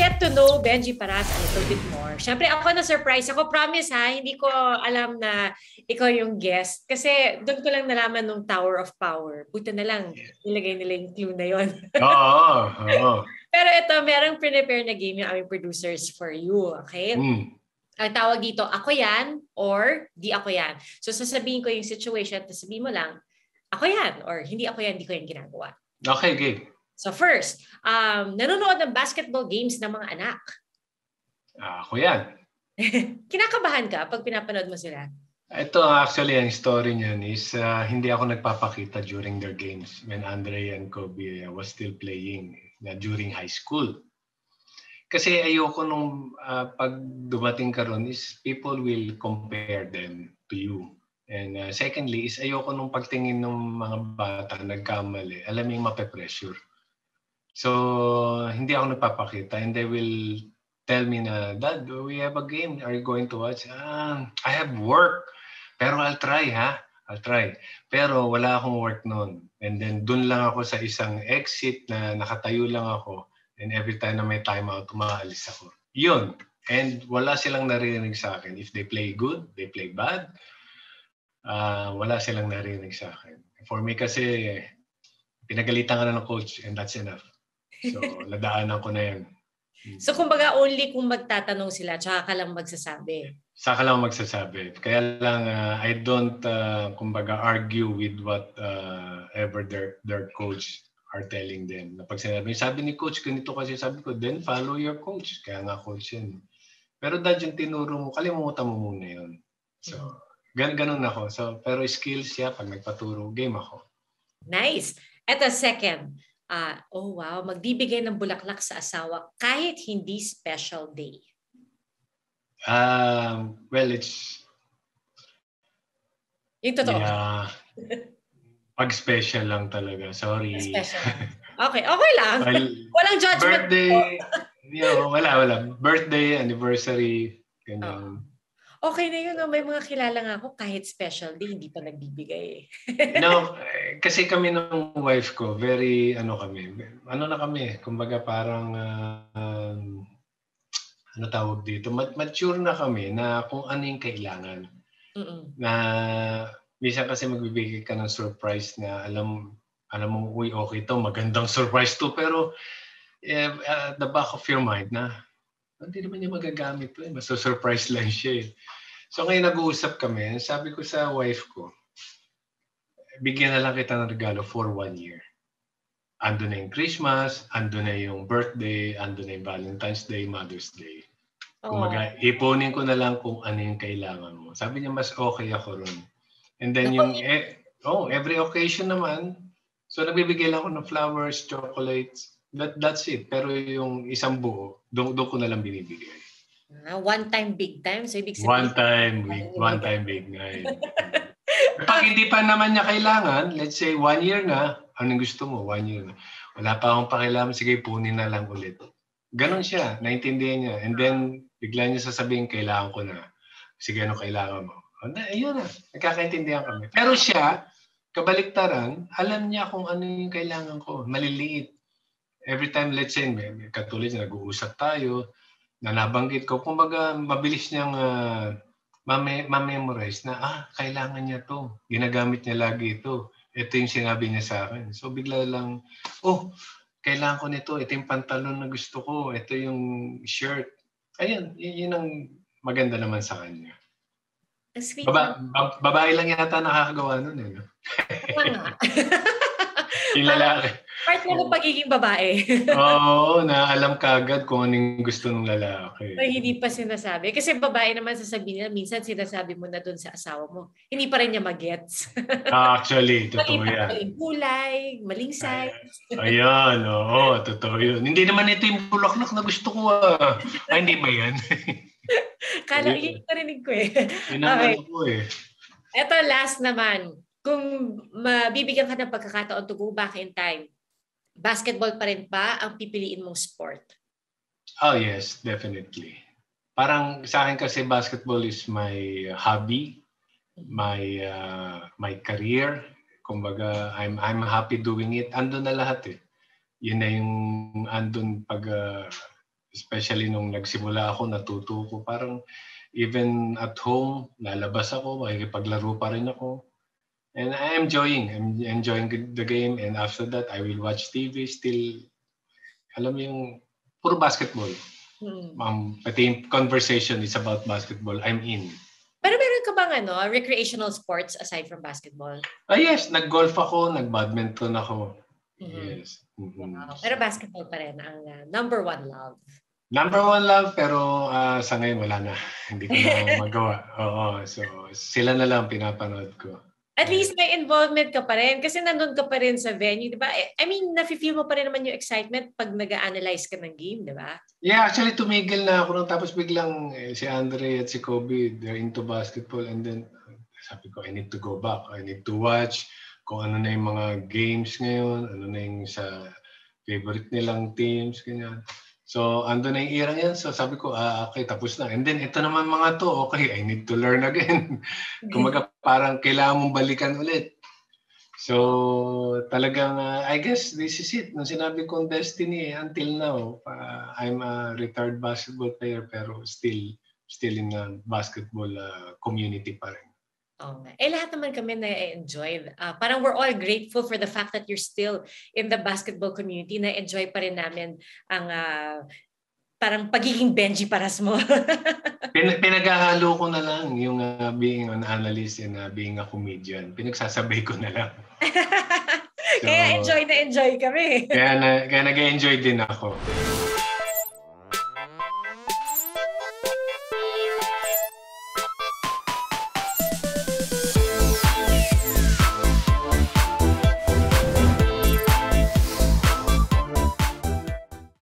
get to know Benji Paras a little bit more. Siyempre, ako na-surprise. Ako, promise ha, hindi ko alam na ikaw yung guest. Kasi doon ko lang nalaman nung Tower of Power. Buti na lang, nilagay nila yung clue na yon. Oo. Pero ito, merong prepare na game yung aming producers for you. Okay? Ang tawag dito, ako yan or di ako yan. So, sasabihin ko yung situation, tapos sabihin mo lang, ako yan or hindi ako yan, hindi ko yan ginagawa. Okay, game. So first, nanonood ng basketball games ng mga anak. Ako yan. Kinakabahan ka pag pinapanood mo sila? Ito actually, ang story niyan is hindi ako nagpapakita during their games when Andre and Kobe was still playing during high school. Kasi ayoko nung pag dumating ka ron is people will compare them to you. And secondly is ayoko nung pagtingin ng mga bata nagkamali, alam mo yung mape-pressure. So, hindi ako nagpapakita and they will tell me na, Dad, we have a game. Are you going to watch? I have work. Pero I'll try, ha? I'll try. Pero wala akong work noon. And then, dun lang ako sa isang exit na nakatayo lang ako. And every time na may timeout, umaalis ako. Yun. And wala silang naririnig sa akin. If they play good, they play bad. Wala silang naririnig sa akin. For me kasi, pinagalitan ka na ng coach and that's enough. So, nadaanan ko na yan. So, kumbaga, only kung magtatanong sila, tsaka ka lang magsasabi. Saka lang magsasabi. Kaya lang, I don't, kumbaga, argue with what ever their coach are telling them. Na pag sabi ni coach, ganito kasi sabi ko, then follow your coach. Kaya nga coach yan. Pero dahil yung tinuro mo, kalimutan mo muna yun. So, ganun ako. So, pero skills siya, pag nagpaturo, game ako. Nice. At a second, oh wow, magbibigay ng bulaklak sa asawa kahit hindi special day. Well, it's... Yung totoo. Yeah. Pag special lang talaga. Sorry. Special. Okay lang. Walang judgment. Birthday. Wala. Birthday, anniversary, ganyan. Okay na yun. May mga kilala nga ako kahit special day, hindi pa nagbibigay. No, kasi kami ng wife ko, very, kami, kumbaga parang, tawag dito, mature na kami na kung ano yung kailangan. Na, minsan kasi magbibigay ka ng surprise na alam mo, uy, okay to, magandang surprise to, pero at the back of your mind na, hindi naman niya magagamit to, maso-surprise lang siya. So ngayon nag-uusap kami, sabi ko sa wife ko, bigyan na lang kita ng regalo for 1 year. Ando na yung Christmas, ando na yung birthday, ando na yung Valentine's Day, Mother's Day. Kumbaga, ipunin ko na lang kung ano yung kailangan mo. Sabi niya, mas okay ako ron. And then yung, every occasion naman, so nagbibigay lang ako ng flowers, chocolates, that's it. Pero yung isang buo, doon ko na lang binibigay. One time, big time? So ibig sabihin, one time, big time. Pag hindi pa naman niya kailangan, let's say 1 year na, anong gusto mo? 1 year na. Wala pa akong pakialam, sige, punin na lang ulit. Ganon siya, naintindihan niya. And then, bigla niya sasabihin, kailangan ko na. Sige, ano kailangan mo? Ayun na, nagkakaintindihan kami. Pero siya, kabaliktaran, alam niya kung ano yung kailangan ko. Maliliit. Every time, let's say, katulad na nag-uusap tayo, na nabanggit ko, kumbaga mabilis niyang ma-memorize na, kailangan niya to. Ginagamit niya lagi ito. Ito yung sinabi niya sa akin. So bigla lang, kailangan ko nito. Ito yung pantalon na gusto ko. Ito yung shirt. Ayun, yun ang maganda naman sa kanya. Babae lang yata nakakagawa nun. Yung lalaki. Part na ng pagiging babae. Oo, na alam kagad kung anong gusto ng lalaki. So, hindi pa sinasabi. Kasi babae naman sasabihin nila, minsan sinasabi mo na doon sa asawa mo. Hindi pa rin niya magets. Actually, totoo yan. Maling kulay, maling size. Ayan, oo, totoo yun. Hindi naman ito yung bulaklak na gusto ko. Hindi ba yan? Kala, yun narinig ko eh. Yun ang ano ko eh. Ito, last naman. Kung mabibigyan ka ng pagkakataon to go back in time, basketball pa rin ba ang pipiliin mong sport? Oh yes, definitely. Parang sa akin kasi basketball is my hobby, my career. Kumbaga, I'm happy doing it. Andun na lahat eh. Yun na yung andun pag especially nung nagsimula ako, natuto ko. Parang even at home, lalabas ako, makikipaglaro pa rin ako. And I'm enjoying the game. And after that, I will watch TV still. Alam mo yung puro basketball. Pati yung conversation is about basketball. I'm in. Pero meron ka bang recreational sports aside from basketball? Yes, nag-golf ako, nag-badminton ako. Yes. Wow. Pero basketball pa rin ang number one love. Number one love, pero sa ngayon wala na. Hindi ko na magawa. Oo, so sila na lang pinapanood ko. At least may involvement ka pa rin kasi nandun ka pa rin sa venue, di ba? I mean, nafe-feel mo pa rin naman yung excitement pag nag-a-analyze ka ng game, di ba? Yeah, actually tumigil na ako tapos biglang si Andre at si Kobe, they're into basketball and then sabi ko, I need to go back. I need to watch kung ano na yung mga games ngayon, ano na yung sa favorite nilang teams, ganyan. So, ando na yung era yan. So, sabi ko, okay, tapos na. And then, ito naman mga to, okay, I need to learn again. Kumaga, parang kailangan mong balikan ulit. So, talagang, I guess, this is it. Nung sinabi kong destiny, until now, I'm a retired basketball player, pero still in the basketball community pa rin. Oh, lahat naman kami na-enjoy. Parang we're all grateful for the fact that you're still in the basketball community. Na-enjoy pa rin namin ang parang pagiging Benji Paras mo. Pinaghahalo ko na lang yung being an analyst and being a comedian. Pinagsasabay ko na lang. So, kaya enjoy kami. Kaya nag-enjoy din ako.